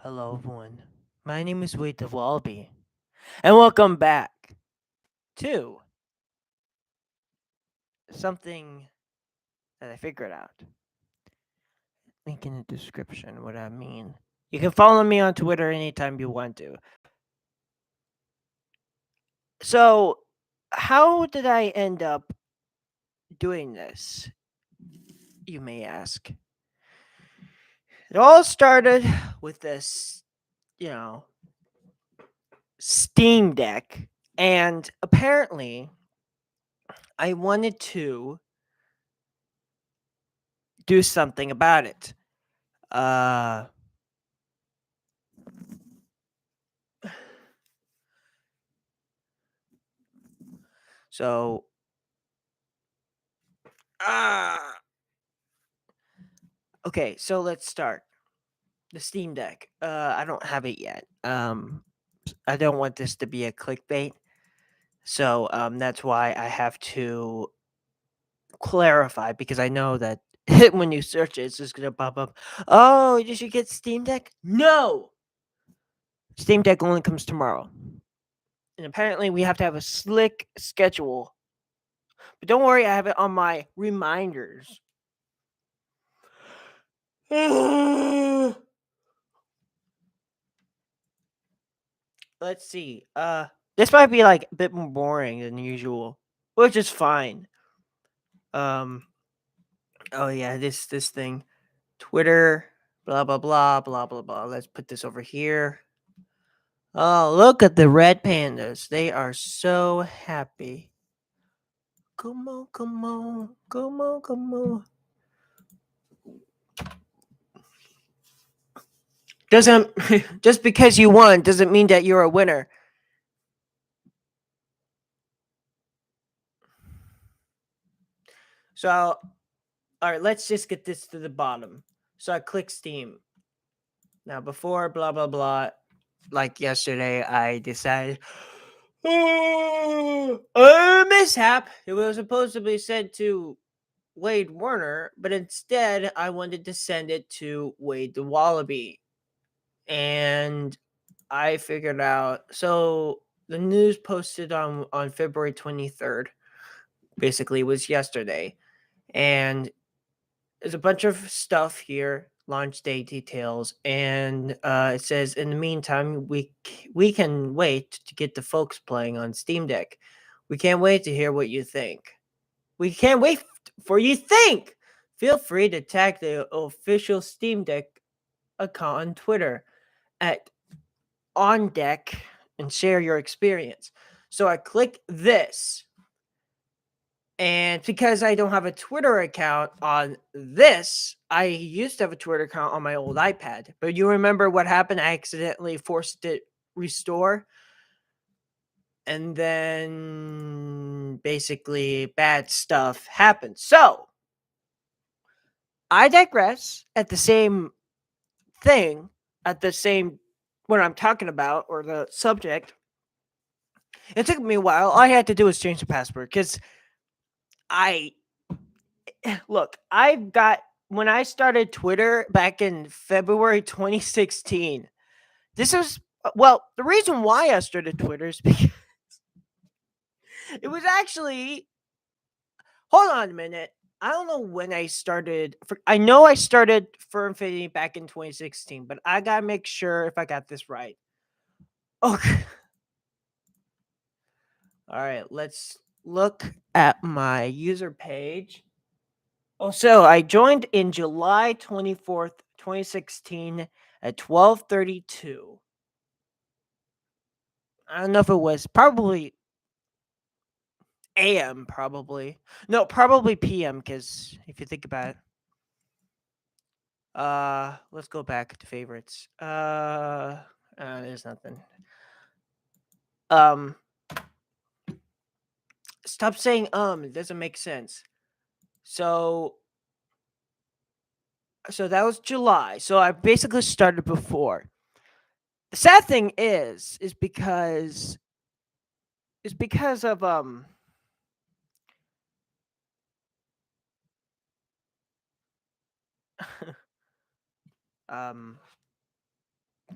Hello, everyone. My name is Wade the Wallaby, and welcome back to something that I figured out. Link in the description what I mean. You can follow me on Twitter anytime you want to. So, how did I end up doing this? You may ask. It all started with this, you know, Steam Deck, and apparently, I wanted to do something about it. Uh, so Ah. Okay, so let's start. The Steam Deck. I don't have it yet. I don't want this to be a clickbait. So that's why I have to clarify because I know that when you search it, it's just gonna pop up. Oh, you should get Steam Deck? No! Steam Deck only comes tomorrow. And apparently we have to have a slick schedule. But don't worry, I have it on my reminders. Let's see. This might be like a bit more boring than usual, which is fine. Um. Oh yeah, this thing, Twitter, blah blah blah blah blah blah. Let's put this over here. Oh, look at the red pandas. They are so happy. Come on, come on, come on, come on. Doesn't just because you won doesn't mean that you're a winner. So, all right, let's just get this to the bottom. So I click Steam. Now, before blah blah blah, like yesterday, I decided a mishap. It was supposed to be sent to Wade Warner, but instead I wanted to send it to Wade the Wallaby. And I figured out so the news posted on February 23rd basically was yesterday. And there's a bunch of stuff here, launch day details, and it says in the meantime we can wait to get the folks playing on Steam Deck. We can't wait to hear what you think. We can't wait for you think. Feel free to tag the official Steam Deck account on Twitter at on deck and share your experience. So I click this. And because I don't have a Twitter account on this, I used to have a Twitter account on my old iPad. But you remember what happened? I accidentally forced it restore. And then basically bad stuff happened. So I digress at the same thing, at the same what I'm talking about or the subject. It took me a while. All I had to do was change the password because I look, I've got when I started Twitter back in February 2016. This was well, the reason why I started Twitter is because it was actually hold on a minute. I don't know when I started. I know I started for Infinity back in 2016, but I gotta make sure if I got this right. Okay. All right, let's look at my user page. Oh, so I joined in July 24th, 2016 at 12:32. I don't know if it was probably AM probably. No, probably PM cuz if you think about it. Let's go back to favorites. There's nothing. Um Stop saying it doesn't make sense. So that was July. So I basically started before. The sad thing is because of um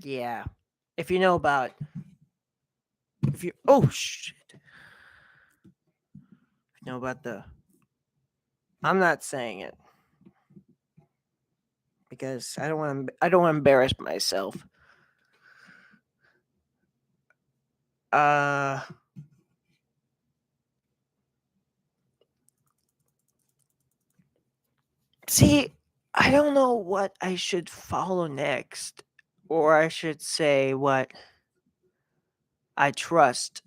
Yeah. If you know about, if you, oh shit, if you know about the, I'm not saying it because I don't want to embarrass myself. Uh, See, I don't know what I should follow next, or I should say what I trust.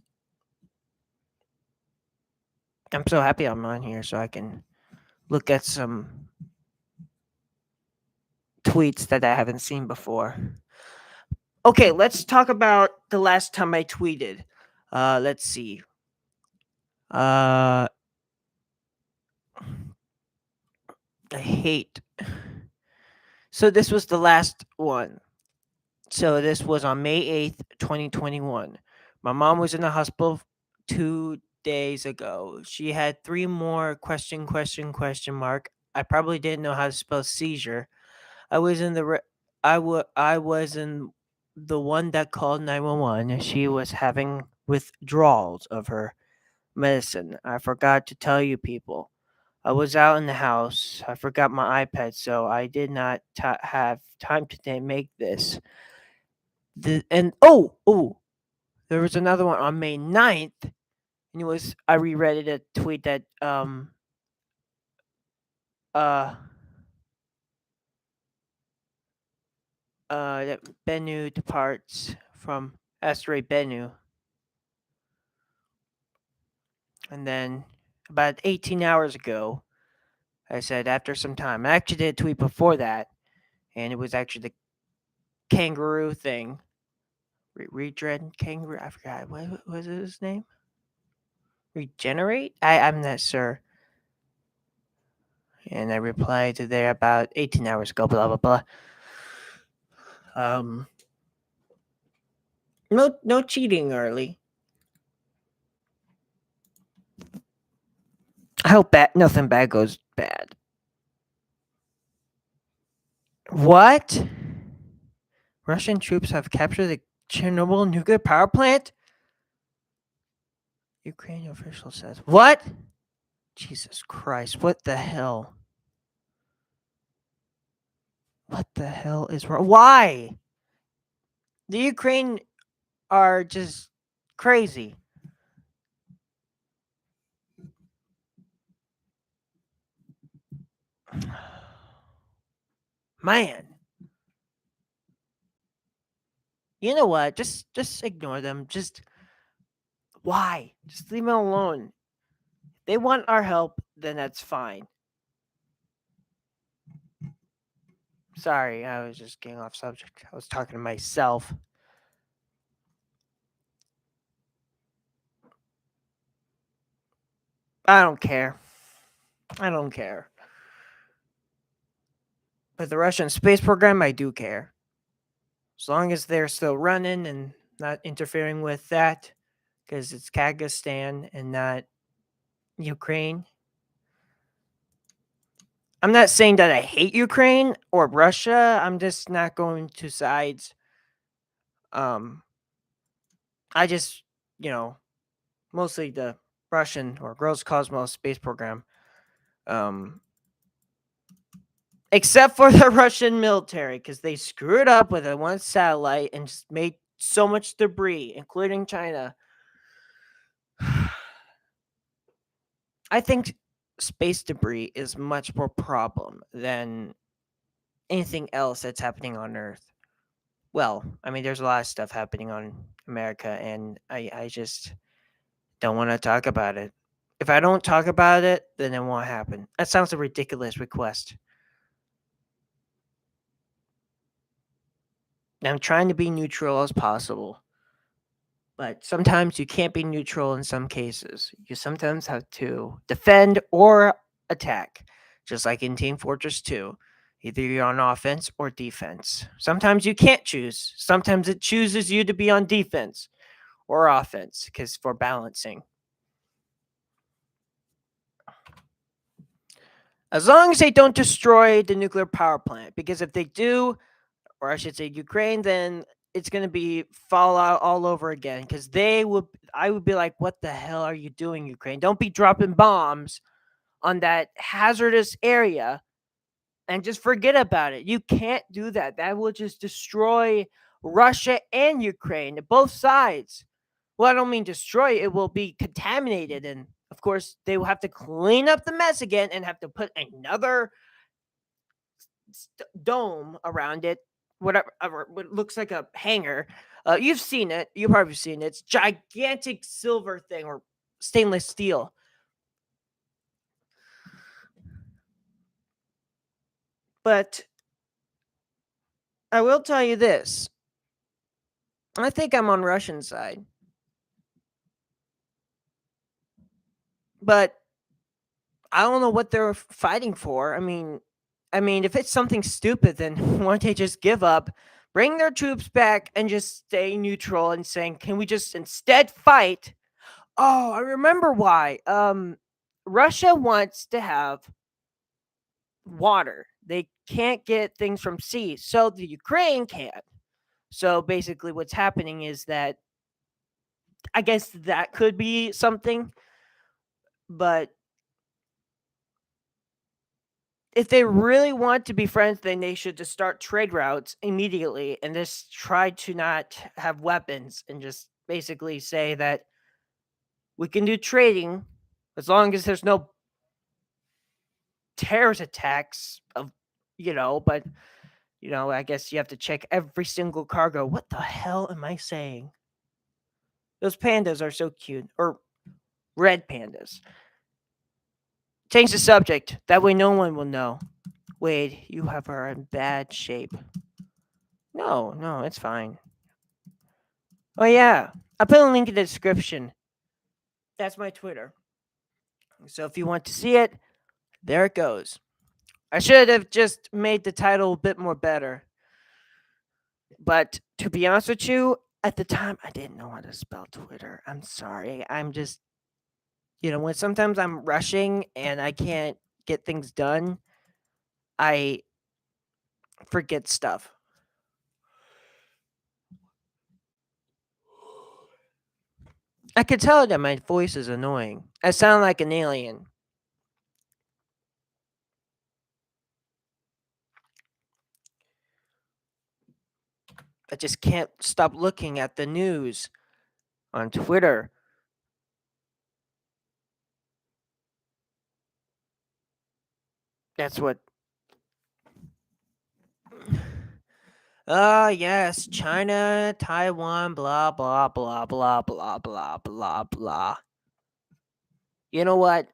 I'm so happy I'm on here so I can look at some tweets that I haven't seen before. Okay, let's talk about the last time I tweeted. Let's see. Uh, I hate. So this was the last one. So this was on May 8th, 2021. My mom was in the hospital 2 days ago. She had three more question mark. I probably didn't know how to spell seizure. I was in the I was in the one that called 911. She was having withdrawals of her medicine. I forgot to tell you people. I was out in the house. I forgot my iPad, so I did not have time to make this. There was another one on May 9th, and it was I reread it a tweet that uh that Bennu departs from asteroid Bennu, and then about 18 hours ago, I said after some time. I actually did a tweet before that, and it was actually the kangaroo thing. Redread kangaroo. I forgot what was his name. Regenerate. I'm not sure. And I replied to there about 18 hours ago. Blah blah blah. Um, no cheating early. I hope nothing bad goes bad. What? Russian troops have captured the Chernobyl nuclear power plant? Ukrainian official says. What? Jesus Christ, what the hell? What the hell is wrong? Why? The Ukraine are just crazy. Man. You know what? Just ignore them. Just why? Just leave them alone. If they want our help, then that's fine. Sorry, I was just getting off subject. I was talking to myself. I don't care. I don't care. But the Russian space program, I do care. As long as they're still running and not interfering with that, because it's Kazakhstan and not Ukraine. I'm not saying that I hate Ukraine or Russia. I'm just not going to sides. I just, you know, mostly the Russian or Roscosmos space program. Um, except for the Russian military, because they screwed up with a one satellite and just made so much debris, including China. I think space debris is much more problem than anything else that's happening on Earth. Well, I mean, there's a lot of stuff happening on America, and I just don't want to talk about it. If I don't talk about it, then it won't happen. That sounds a ridiculous request. I'm trying to be neutral as possible. But sometimes you can't be neutral in some cases. You sometimes have to defend or attack, just like in Team Fortress 2. Either you're on offense or defense. Sometimes you can't choose. Sometimes it chooses you to be on defense or offense because for balancing. As long as they don't destroy the nuclear power plant, because if they do, or I should say Ukraine, then it's gonna be fallout all over again because I would be like, what the hell are you doing, Ukraine? Don't be dropping bombs on that hazardous area and just forget about it. You can't do that. That will just destroy Russia and Ukraine, both sides. Well, I don't mean destroy, it will be contaminated. And of course, they will have to clean up the mess again and have to put another dome around it, whatever, what looks like a hanger. You've seen it. You've probably seen it. It's gigantic silver thing or stainless steel. But I will tell you this. I think I'm on Russian side. But I don't know what they're fighting for. I mean, if it's something stupid, then why don't they just give up, bring their troops back, and just stay neutral and saying, "Can we just instead fight?" Oh, I remember why. Russia wants to have water. They can't get things from sea, so the Ukraine can. So basically, what's happening is that I guess that could be something, but if they really want to be friends, then they should just start trade routes immediately and just try to not have weapons and just basically say that we can do trading as long as there's no terrorist attacks but I guess you have to check every single cargo. What the hell am I saying? Those pandas are so cute. Or red pandas. Change the subject. That way no one will know. Wade, you have her in bad shape. No, no, it's fine. Oh yeah, I put a link in the description. That's my Twitter. So if you want to see it, there it goes. I should have just made the title a bit more better. But to be honest with you, at the time I didn't know how to spell Twitter. I'm sorry. I'm just when sometimes I'm rushing and I can't get things done, I forget stuff. I could tell that my voice is annoying. I sound like an alien. I just can't stop looking at the news on Twitter. That's what. Yes, China, Taiwan, blah, blah, blah, blah, blah, blah, blah, blah. You know what?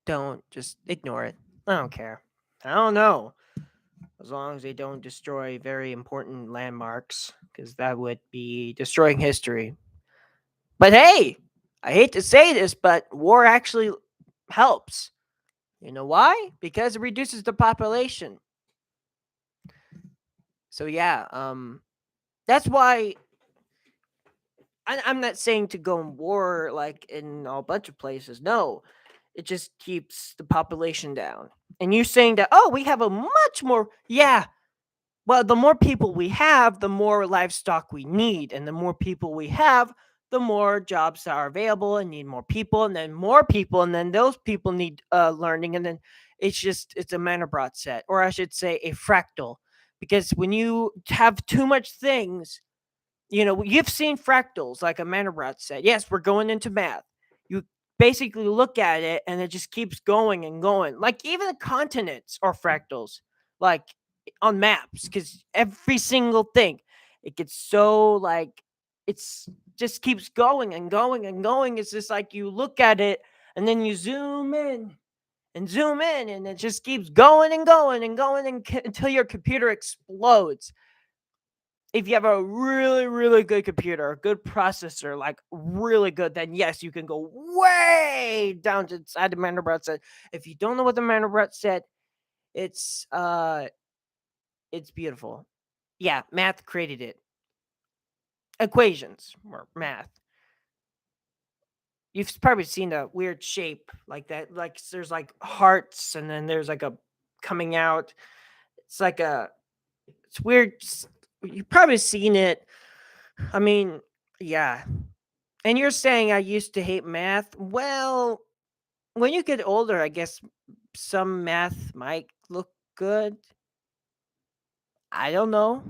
Don't just ignore it. I don't care. I don't know. As long as they don't destroy very important landmarks, because that would be destroying history. But hey, I hate to say this, but war actually helps. You know why? Because it reduces the population. So yeah, that's why I'm not saying to go in war like in a bunch of places. No, it just keeps the population down. And you saying that, oh, we have a much more, yeah. Well, the more people we have, the more livestock we need. And the more people we have, the more jobs are available and need more people. And then more people. And then those people need learning. And then it's a Mandelbrot set, or I should say a fractal. Because when you have too much things, you've seen fractals like a Mandelbrot set. Yes, we're going into math. You basically look at it and it just keeps going and going. Like even the continents are fractals, like on maps, because every single thing, it gets so like it's just keeps going and going and going. It's just like you look at it and then you zoom in, and it just keeps going and going and going until your computer explodes. If you have a really, really good computer, a good processor, like really good, then yes, you can go way down to inside the Mandelbrot set. If you don't know what the Mandelbrot set, it's it's beautiful. Yeah, math created it. Equations or math. You've probably seen a weird shape like that. Like there's like hearts, and then there's like a coming out. It's like a It's weird. You've probably seen it. I mean, yeah. And you're saying I used to hate math. Well, when you get older, I guess some math might look good. I don't know.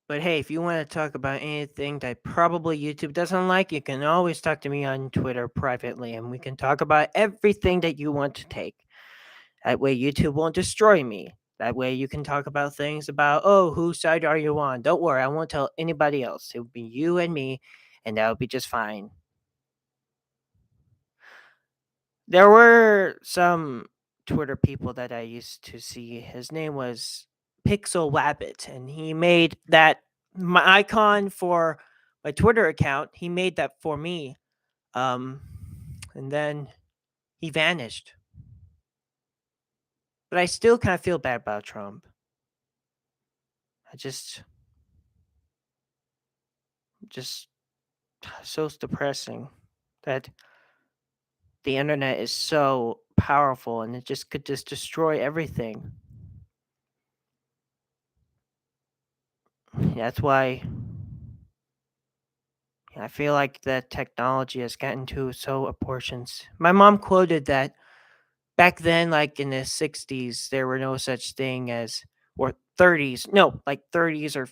But hey, if you want to talk about anything that probably YouTube doesn't like, you can always talk to me on Twitter privately and we can talk about everything that you want to take. That way, YouTube won't destroy me. That way, you can talk about things about, oh, whose side are you on? Don't worry, I won't tell anybody else. It will be you and me, and that will be just fine. There were some Twitter people that I used to see. His name was Pixel Wabbit, and he made that my icon for my Twitter account. He made that for me, um, and then he vanished. But I still kind of feel bad about Trump. I just so depressing that the internet is so powerful and it just could just destroy everything. That's why I feel like that technology has gotten to so proportions. My mom quoted that back then, like in the 60s, there were no such thing as, or 30s, no, like 30s or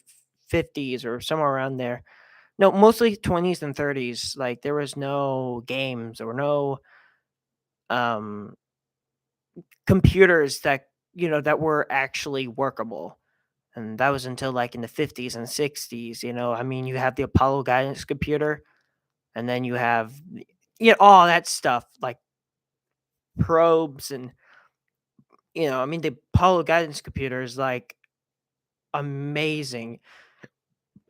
50s or somewhere around there. No, mostly 20s and 30s. Like there was no games or no um computers that that were actually workable, and that was until like in the 50s and 60s. I mean, you have the Apollo guidance computer, and then you have all that stuff like probes, and I mean, the Apollo guidance computer is like amazing.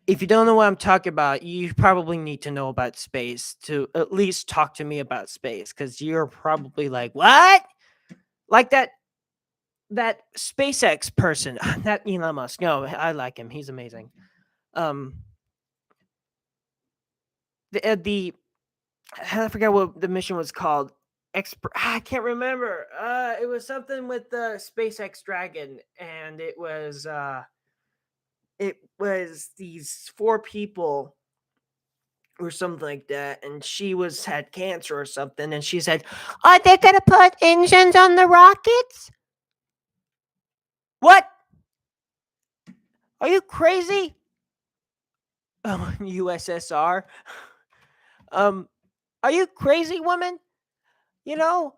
If you don't know what I'm talking about, you probably need to know about space to at least talk to me about space, because you're probably like, what? Like that SpaceX person, that Elon Musk. No, I like him. He's amazing. Um, the I forget what the mission was called. I can't remember. It was something with the SpaceX Dragon, and it was these four people or something like that, and she had cancer or something, and she said, "Are they gonna put engines on the rockets?" What? Are you crazy? Oh, USSR. Um, are you crazy, woman? You know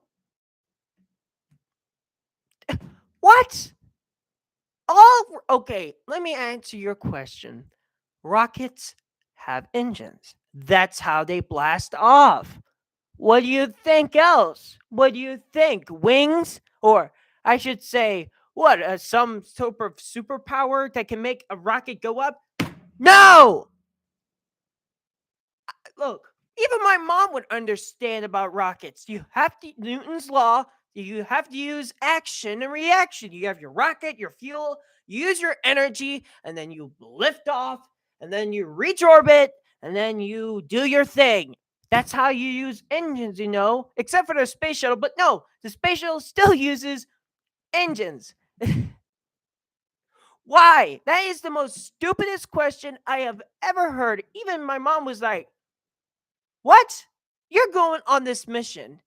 what? Okay, let me answer your question. Rockets have engines. That's how they blast off. What do you think else? What do you think? Wings? Or I should say, what? Some sort of superpower that can make a rocket go up? No! Look, even my mom would understand about rockets. You have to Newton's law. You have to use action and reaction. You have your rocket, your fuel, you use your energy, and then you lift off, and then you reach orbit, and then you do your thing. That's how you use engines, except for the space shuttle. But no, the space shuttle still uses engines. Why? That is the most stupidest question I have ever heard. Even my mom was like, what? You're going on this mission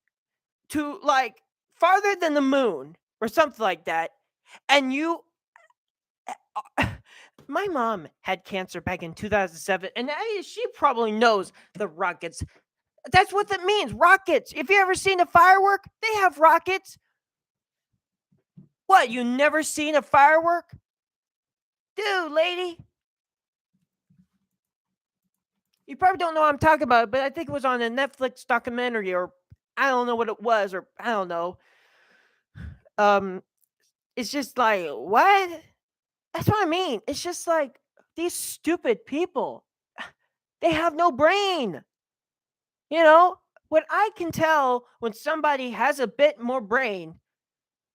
to like farther than the moon or something like that. And my mom had cancer back in 2007, and she probably knows the rockets. That's what that means. Rockets. If you ever seen a firework, they have rockets. What? You never seen a firework? Dude, lady. You probably don't know what I'm talking about, but I think it was on a Netflix documentary, or I don't know what it was, or I don't know. Um, it's just like, what? That's what I mean. It's just like these stupid people. They have no brain. You know, what I can tell when somebody has a bit more brain,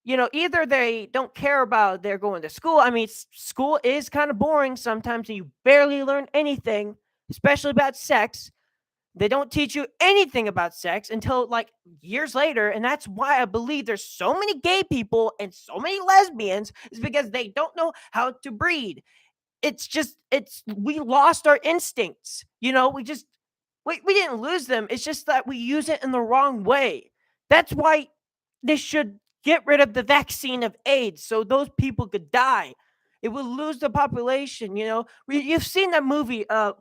either they don't care about they're going to school. I mean, school is kind of boring sometimes, and you barely learn anything, especially about sex. They don't teach you anything about sex until like years later. And that's why I believe there's so many gay people and so many lesbians, is because they don't know how to breed. It's we lost our instincts. We didn't lose them. It's just that we use it in the wrong way. That's why they should get rid of the vaccine of AIDS so those people could die. It will lose the population. You've seen that movie, I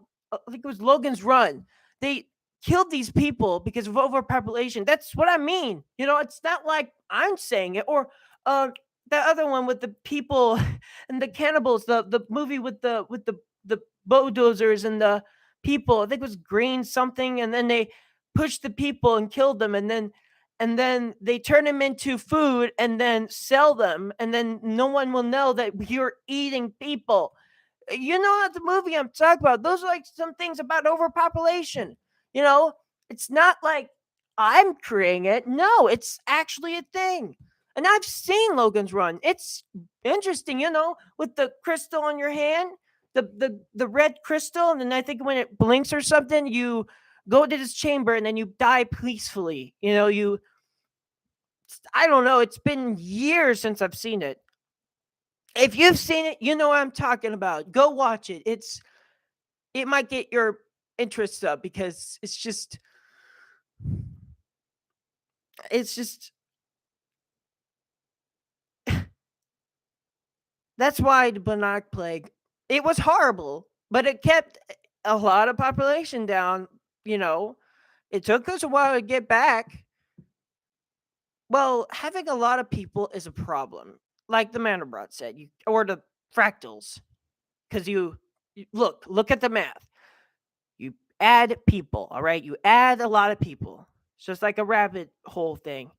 think it was Logan's Run. They killed these people because of overpopulation. That's what I mean. It's not like I'm saying it. Or the other one with the people and the cannibals, the movie with the bulldozers and the people. I think it was Green something, and then they pushed the people and killed them, and then they turn them into food and then sell them, and then no one will know that you're eating people. You know what the movie I'm talking about? Those are like some things about overpopulation. You know, it's not like I'm creating it. No, it's actually a thing. And I've seen Logan's Run. It's interesting, with the crystal in your hand, the red crystal, and then I think when it blinks or something, you go to this chamber and then you die peacefully. I don't know. It's been years since I've seen it. If you've seen it, you know what I'm talking about. Go watch it. It might get your interest up because it's just that's why the bubonic plague, it was horrible, but it kept a lot of population down. You know, it took us a while to get back. Well, having a lot of people is a problem, like the Mandelbrot said, or the fractals, because you look at the math. You add people, all right? You add a lot of people. It's just like a rabbit hole thing.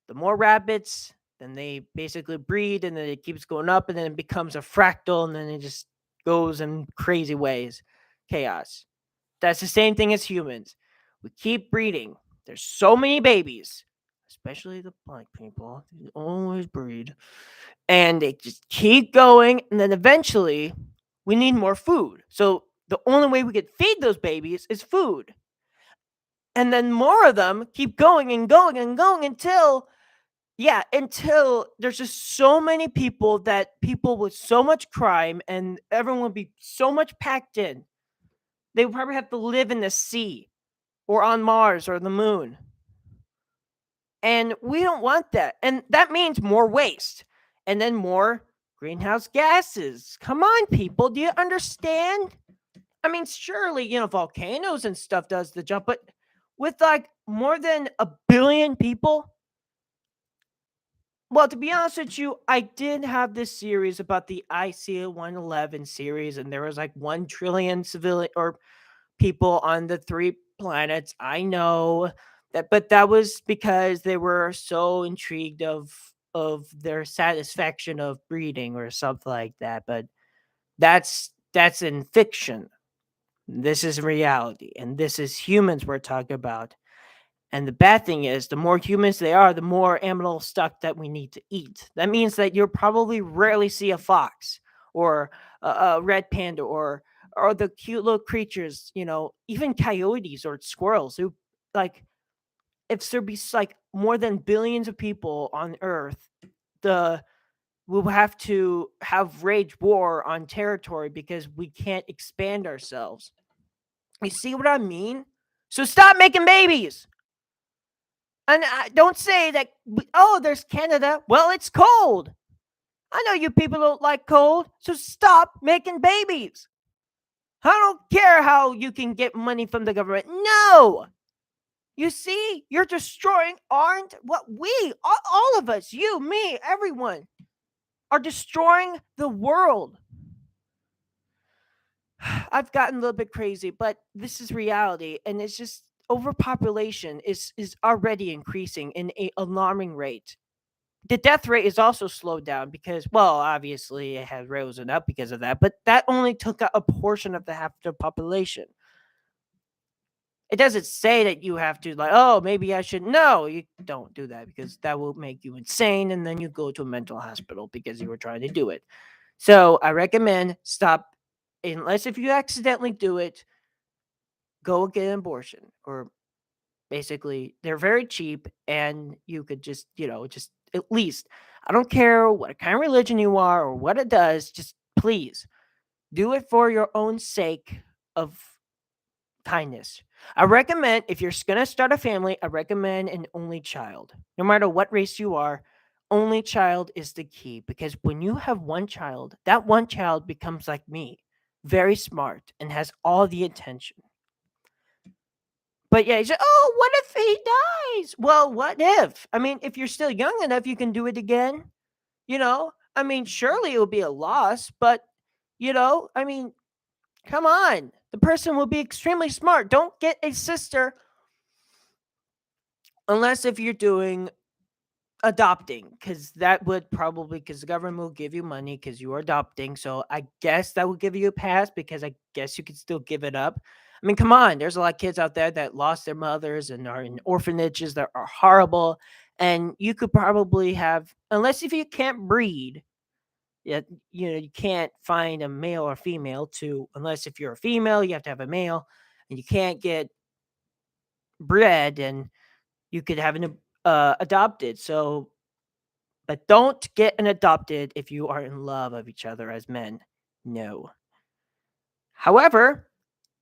The more rabbits, then they basically breed, and then it keeps going up, and then it becomes a fractal, and then it just goes in crazy ways. Chaos. That's the same thing as humans. We keep breeding. There's so many babies, especially the black people. They always breed. And they just keep going. And then eventually, we need more food. So the only way we could feed those babies is food. And then more of them keep going and going and going until there's just so many people, that people with so much crime and everyone would be so much packed in. They would probably have to live in the sea or on Mars or the moon. And we don't want that. And that means more waste and then more greenhouse gases. Come on, people. Do you understand? I mean, surely, volcanoes and stuff does the job, but with like more than a billion people. Well, to be honest with you, I did have this series about the ICA 111 series, and there was like 1 trillion civilian or people on the 3 planets. I know that, but that was because they were so intrigued of their satisfaction of breeding or something like that. But that's in fiction. This is reality, and this is humans we're talking about. And the bad thing is, the more humans they are, the more animal stuff that we need to eat. That means that you'll probably rarely see a fox or a red panda or the cute little creatures, even coyotes or squirrels who, like, if there be like more than billions of people on Earth, the we'll have to have rage war on territory because we can't expand ourselves. You see what I mean? So stop making babies. And don't say that, oh, there's Canada. Well, it's cold. I know you people don't like cold, so stop making babies. I don't care how you can get money from the government. No. You see, you're destroying, aren't what we, all of us, you, me, everyone, are destroying the world. I've gotten a little bit crazy, but this is reality, and it's just overpopulation is already increasing in a alarming rate. The death rate is also slowed down because, well, obviously it has risen up because of that, but that only took out a portion of the half the population. It doesn't say that you have to, like, oh, maybe I should. No, you don't do that because that will make you insane, and then you go to a mental hospital because you were trying to do it. So I recommend stop, unless if you accidentally do it, go get an abortion. Or basically, they're very cheap, and you could just, just at least, I don't care what kind of religion you are or what it does, just please do it for your own sake of kindness. I recommend, if you're going to start a family, I recommend an only child. No matter what race you are, only child is the key, because when you have one child, that one child becomes like me, very smart and has all the attention. But yeah, he said, "Oh, what if he dies?" Well, what if? I mean, if you're still young enough, you can do it again. I mean, surely it will be a loss, but I mean, come on. The person will be extremely smart. Don't get a sister unless if you're doing adopting, because that would probably, because the government will give you money because you are adopting. So I guess that would give you a pass, because I guess you could still give it up. I mean, come on, there's a lot of kids out there that lost their mothers and are in orphanages that are horrible. And you could probably have, unless if you can't breed, yeah, you can't find a male or female to, unless if you're a female, you have to have a male, and you can't get bred, and you could have an adopted. So, but don't get an adopted if you are in love of each other as men. No. However,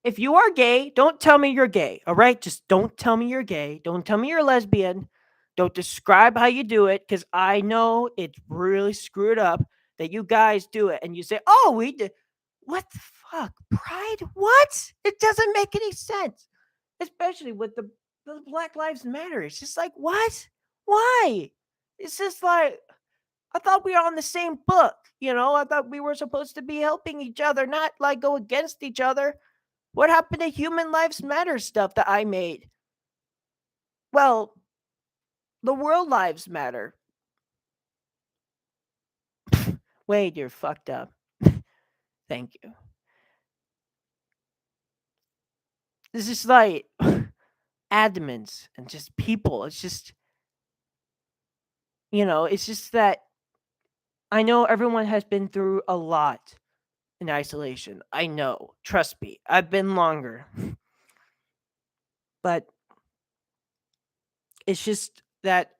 if you are gay, don't tell me you're gay. All right? Just don't tell me you're gay. Don't tell me you're lesbian. Don't describe how you do it, because I know it's really screwed up that you guys do it and you say, "Oh, we did." What the fuck? Pride? What? It doesn't make any sense. Especially with the Black Lives Matter. It's just like, what? Why? It's just like, I thought we were on the same book. I thought we were supposed to be helping each other, not like go against each other. What happened to Human Lives Matter stuff that I made? Well, the world lives matter. Wait, you're fucked up. Thank you. This is like adamants and just people. It's just, it's just that I know everyone has been through a lot in isolation. I know. Trust me. I've been longer. But it's just that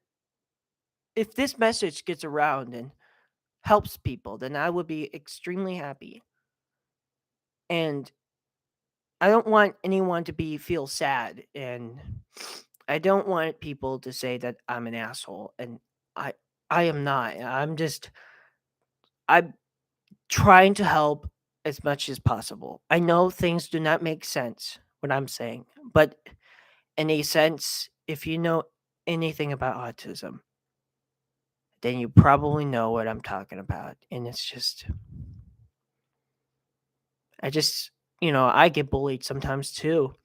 if this message gets around and helps people, then I would be extremely happy. And I don't want anyone to feel sad, and I don't want people to say that I'm an asshole, and I I am not. I'm trying to help as much as possible. I know things do not make sense what I'm saying, but in a sense, if you know anything about autism, then you probably know what I'm talking about. And it's just, I just, I get bullied sometimes too,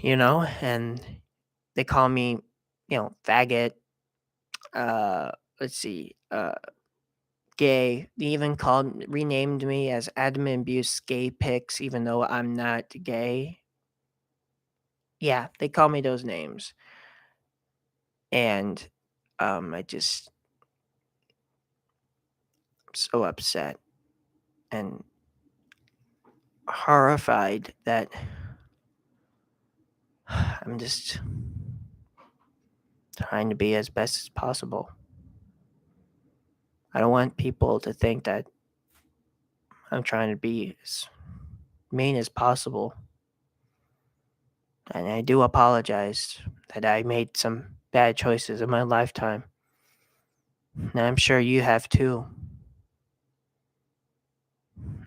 and they call me, faggot, uh, let's see, gay. They even renamed me as Admin Abuse Gay Pics, even though I'm not gay. Yeah, they call me those names. And I just so upset and horrified that I'm just trying to be as best as possible. I don't want people to think that I'm trying to be as mean as possible. And I do apologize that I made some bad choices in my lifetime. And I'm sure you have too.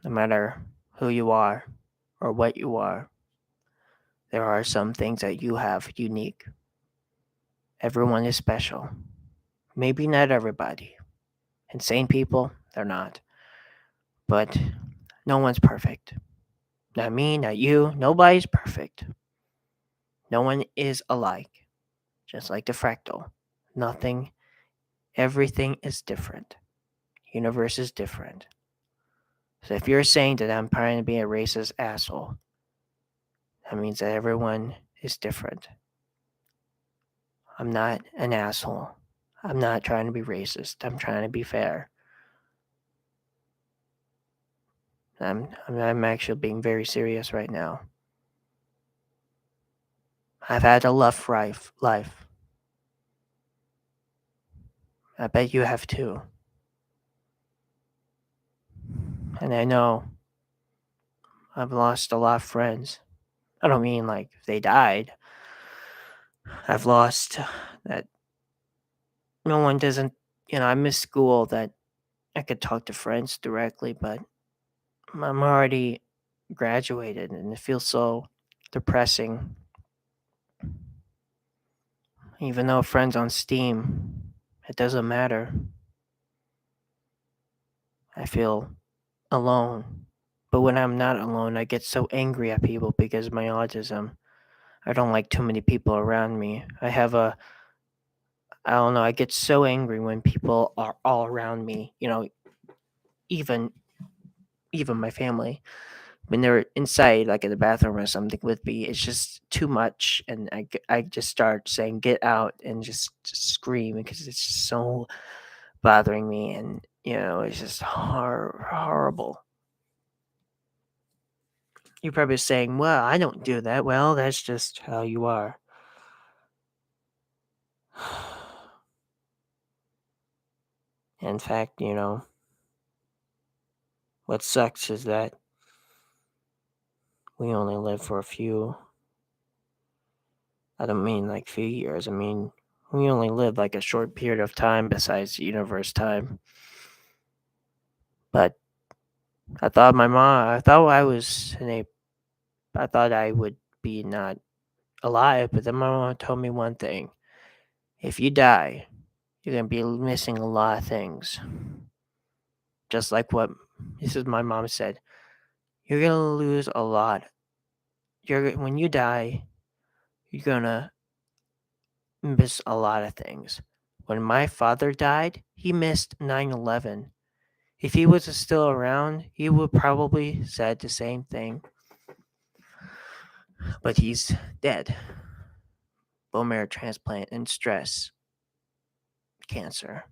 No matter who you are or what you are, there are some things that you have unique. Everyone is special. Maybe not everybody. Insane people, they're not. But no one's perfect. Not me, not you. Nobody's perfect. No one is alike. Just like the fractal. Nothing, everything is different. Universe is different. So if you're saying that I'm trying to be a racist asshole, that means that everyone is different. I'm not an asshole. I'm not trying to be racist. I'm trying to be fair. I'm actually being very serious right now. I've had a life. I bet you have too. And I know I've lost a lot of friends. I don't mean like they died. I've lost that no one doesn't, I miss school that I could talk to friends directly, but I'm already graduated and it feels so depressing. Even though friends on Steam, it doesn't matter. I feel alone. But when I'm not alone, I get so angry at people because of my autism. I don't like too many people around me. I don't know, I get so angry when people are all around me, even even my family. When they're inside, like in the bathroom or something with me, it's just too much. And I just start saying, get out, and just scream because it's just so bothering me. And, it's just horrible. You're probably saying, well, I don't do that. Well, that's just how you are. In fact, what sucks is that we only live for a few. I don't mean like few years. I mean, we only live like a short period of time besides universe time. But I thought I thought I would be not alive, but then my mom told me one thing. If you die, you're going to be missing a lot of things. Just like what this is my mom said. You're going to lose a lot. When you die, you're going to miss a lot of things. When my father died, he missed 9/11. If he was still around, he would probably said the same thing. But he's dead. Bone marrow transplant and stress, cancer.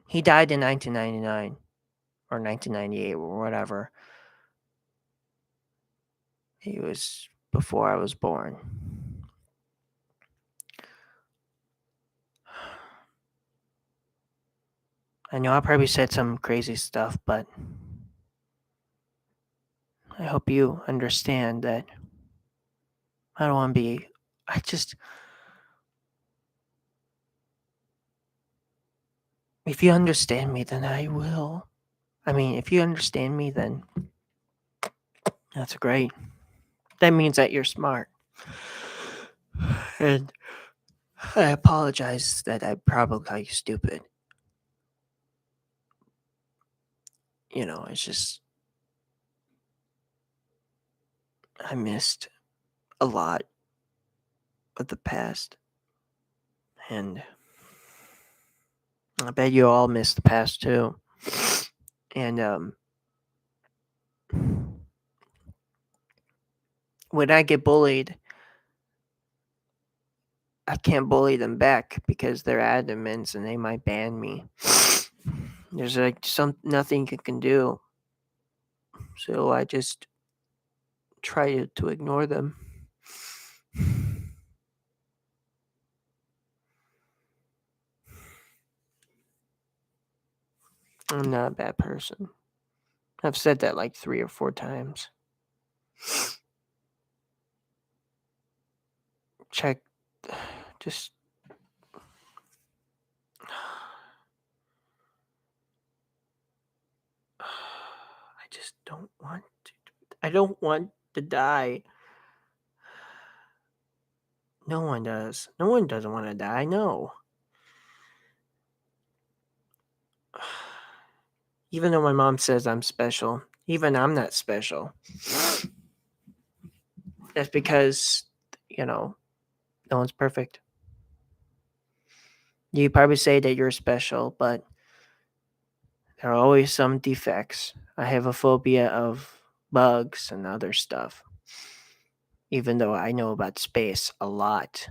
He died in 1999 or 1998 or whatever. He was before I was born. I know I probably said some crazy stuff, but I hope you understand that I don't want to be. I just. If you understand me, then I will. I mean, if you understand me, then that's great. That means that you're smart. And I apologize that I probably call you stupid. It's just. I missed a lot of the past. And I bet you all miss the past too. And when I get bullied, I can't bully them back because they're adamants and they might ban me. There's like nothing you can do. So I just try to ignore them. I'm not a bad person. I've said that like 3 or 4 times. Check. Just. I just don't want to. I don't want to die. No one does. No one doesn't want to die. No. Even though my mom says I'm special, even I'm not special. That's because, no one's perfect. You probably say that you're special, but there are always some defects. I have a phobia of bugs and other stuff, even though I know about space a lot.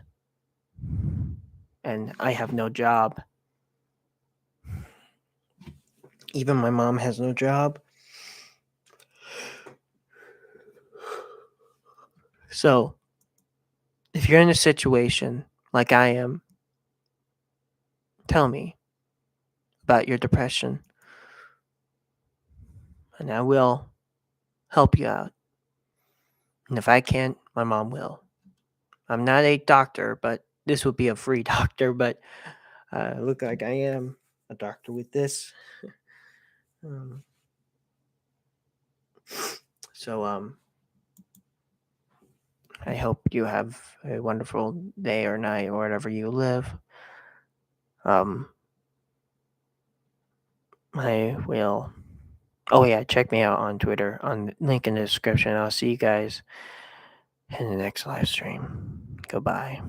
And I have no job. Even my mom has no job. So if you're in a situation like I am, tell me about your depression, and I will help you out. And if I can't, my mom will. I'm not a doctor, but this would be a free doctor, but I look like I am a doctor with this. Um, so I hope you have a wonderful day or night or wherever you live. Um, I will. Oh yeah, check me out on Twitter on the link in the description. I'll see you guys in the next live stream. Goodbye.